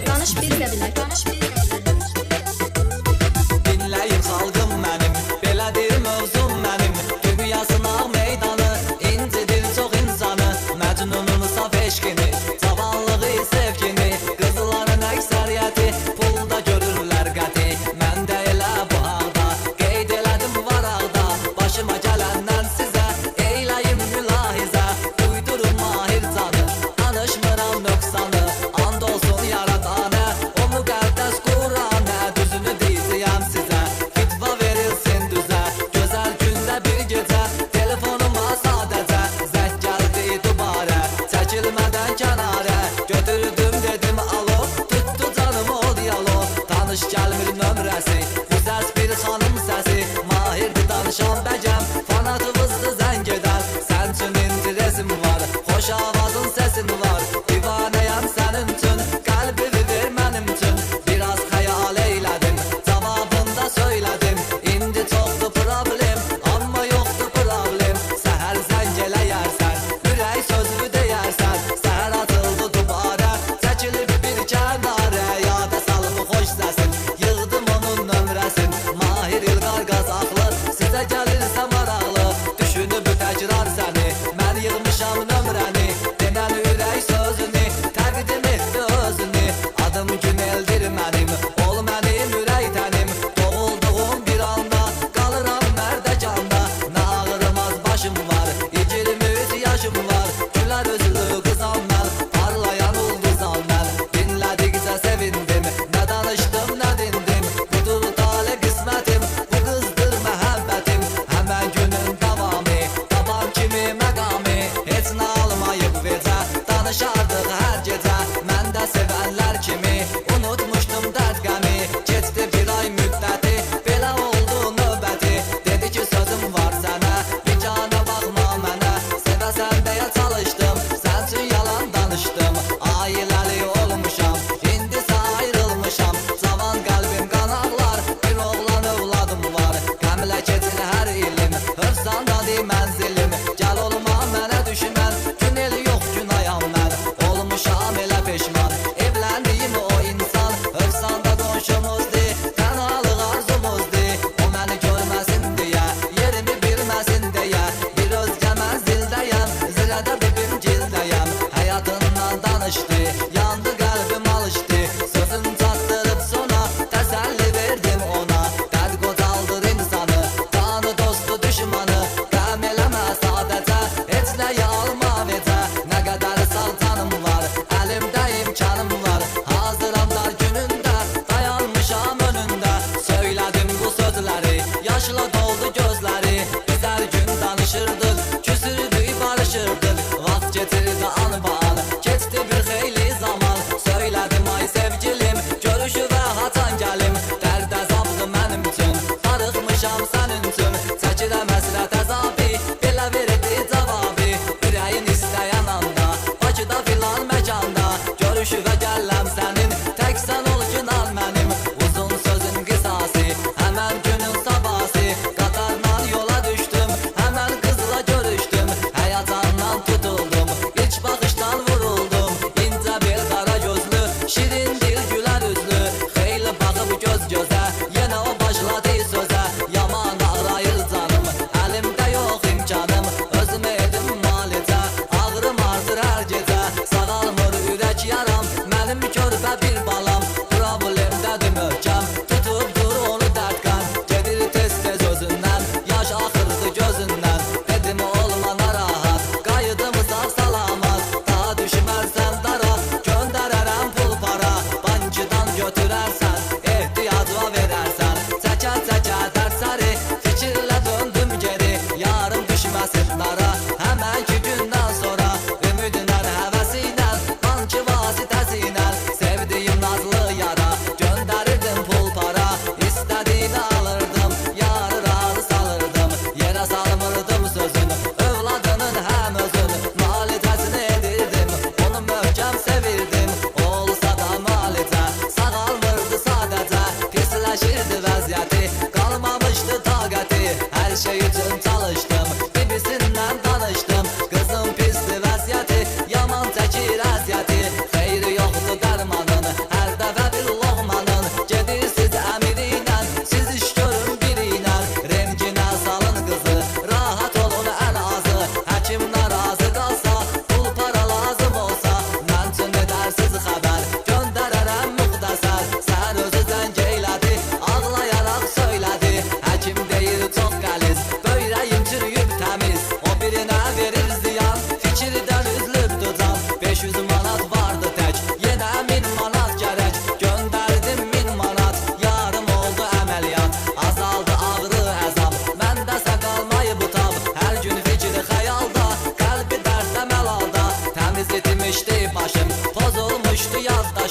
Danış bizlə bilək. Dinləyin xalqım mənim, belədir mövzum mənim. Dünyasın ağ meydanı, incidir çox insanı. Məcnunun saf eşqini, cavanlığı sevgini. Qızların əksəriyyəti pulda görürlər qəti. Mən də elə bu halda qeyd elədim varaqda. Başıma gələndən sizə eyləyin mülahizə. Uydurun mahir canı, danışmıram nöqsanı. And olsun yaradana, o müqəddəs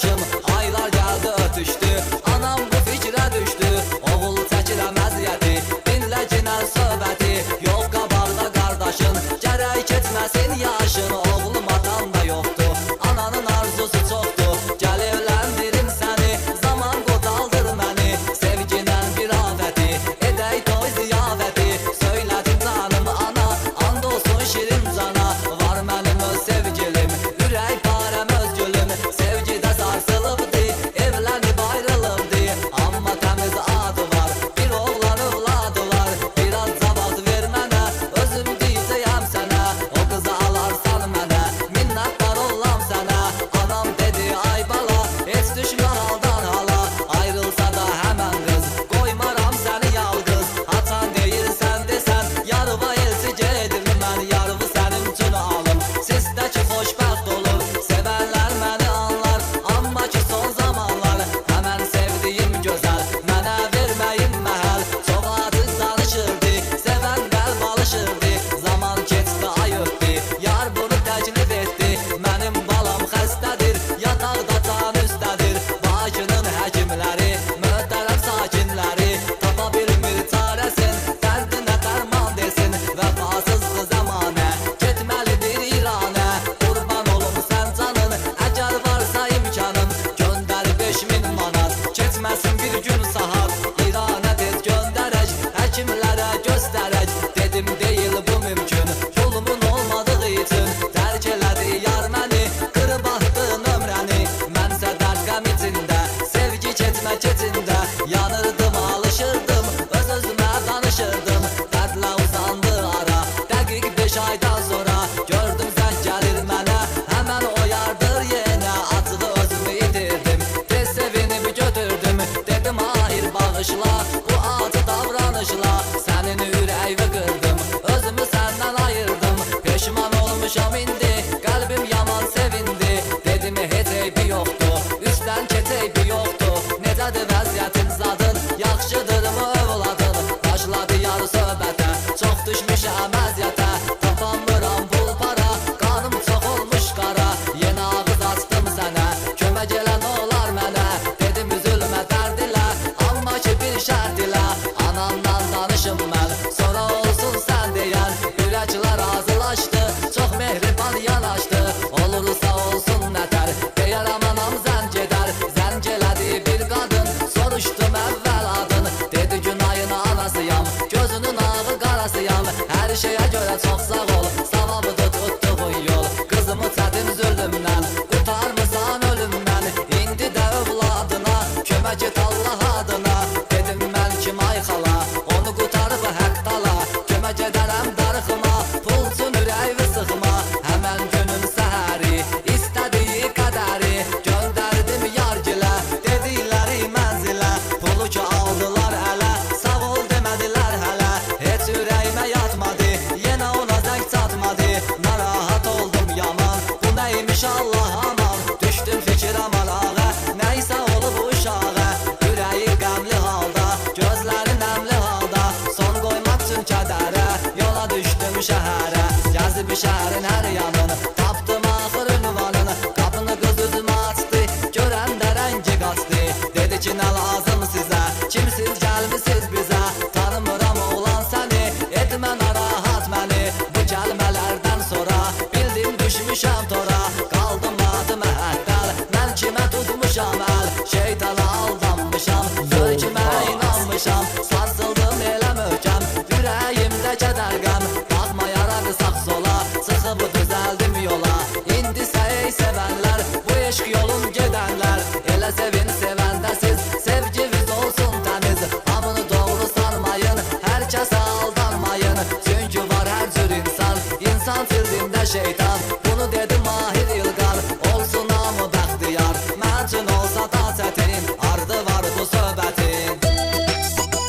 qardaşım. Aylar gəldi ötüşdü, anam bu fikrə düşdü. Oğul çəkirəm əziyyəti, dinlə cinən söhbəti. Yox qabaqda qardaşın, gərək keçməsin yaşın. Oğlum atan da yoxdur, ananın arzusu çoxdur. Gəl evləndirim səni, zaman qocaldır məni. Sevginən bir afəti, edək toy ziyafəti. Söylədim canım ana, and olsun şirin cana. Var mənim öz sevgilim, ürək parəm öz gülüm. Sevgidə sarsılıbdı, evlənib ayrılıbdı. Amma təmiz adı var, bir oğlan övladı var. Biraz cavab ver mənə, özüm deyəcəyəm sənə. O qızı alarsan mənə, minnətdar olam sənə. Anam dedi ay bala, heç düşmə haldan hala. Ayrılsa da həmən qız, qoymaram səni yalqız. Atan deyirsən desən, yarıva elçi gedim mən. Yarıvı sənin üçün alım, sizdəki xoşbəxt olur. Sevənlər məni anlar, amma ki son zamanlar. Həmən sevdiyim gözəl, mənə verməyin məhəl. Çox adız danışırdı, sevən qəlb alışırdı. Zaman keçdi ay ötdü, yar bunu təklif etdi. Mənim balam xəstədir, yataqda can üstədir. Bakının həkimləri, möhtərəm sakinləri tapa bilmir çarəsin, dərdinə dərman desin. Vəfasızlı zəmanə, getməlidir İranə. Qurban olum sən canın, əgər varsa imkanın. Göndər 5000 manat, keçməsin bir gün saat. İranə tez göndərək, həkimlərə göstərək. Dedim deyil bu mümkün, yolumun olmadığı üçün. Tərk elədi yar məni, qırıb atdı nömrəni. Mənsə dərd qəm içində, sevgi keçmək içində. Yanırdım, alışırdım, öz-özümə danışırdım. Dərdlə uzandı ara, dəqiq 5 aydan sonra. Gördüm zəng gəlir mənə, həmən oyardır yenə. Açığı özümü itirdim, tez sevinib götürdüm. Dedim hayır bağışla, bu acı davranışla. Sənin ürəyimi qırdım, özümü səndən ayırdım. Peşman olmuşam indi, qəlbim yaman sevindi. Dedim heç eybi yoxdur, üstdən keç eybi yoxdur. Necədir vəziyyətin zadın, yaxşıdırmı övladın? Başladı yar söhbətə, çox düşmüşəm əziyyətə. Tapamıram pul para, qanım çox olmuş qara. Yenə ağız açdım sənə, kömək elə nə olar mənə. Dedim üzülmə dərd ilə, amma ki bir şərt ilə. Anamdan danışım mən, sonra olsun sən deyən. Ürəklər razılaşdı, çox mehriban yanaşdı. Olursa olsun nətər, deyərəm anam zəng edər. Zəng elədi bir qadın, soruşdum əvvəl adın. Dedi günayın anasıyam, gözünün ağı qarasıyam. Hər şeyə görə çox sağ ol, savabıdır tutduğun yol. Qızımı çətin zülmdən, qurtarmısan ölümdən. İndi də övladına, kömək et Allah adına. Dedim mən kim ay xala, onu qurtarıb həq tala. Kömək edərəm darıxıma, pulsun ürəyimi sıxma. Həmən günün səhəri, istədiyi qədəri. Göndərdim yar gilə, dedikləri mənzilə. Pulu ki aldılar ələ, sağ ol demədilər hələ. Heç ürəyimə yatmadı, yenə ona zəng çatmadı. Narahat oldum yaman, bu nəymiş Allah aman. Düşdüm fikrə malağa, nəysə olub uşağa. Ürəyi qəmli halda, gözləri nəmli halda. Son qoymaq üçün kədərə, yola düşdüm şəhərə. Gəzib şəhərin hər yanını, tapdım axır ünvanını. Qapını qız üzümə açdı, görəndə rəngi qaçdı. Dedi ki nə lazım sizə, kimsiz gəlmisiniz bizə. Tanımıram oğlan səni, etmə narahat məni. Bu kəlmələrdən sonra bildim düşmüşəm tora. Qaldım adı məhəddəl, mən kimə tutmuşam əl. Şeytana aldanmışam, sözümə inanmışam. Sarsıldım elə möhkəm, ürəyimdə kədər qəm. Baxmayaraq sağ sola, çıxıb düzəldim yola. İndi ey sevənlər, bu eşq yolun gedənlər. Elə sevin sevəndəsiz, sevginiz olsun təmiz. Hamını doğru sanmayın, hər kəsə aldanmayın. Çünki var hər cür insan, insan sildində şeytan.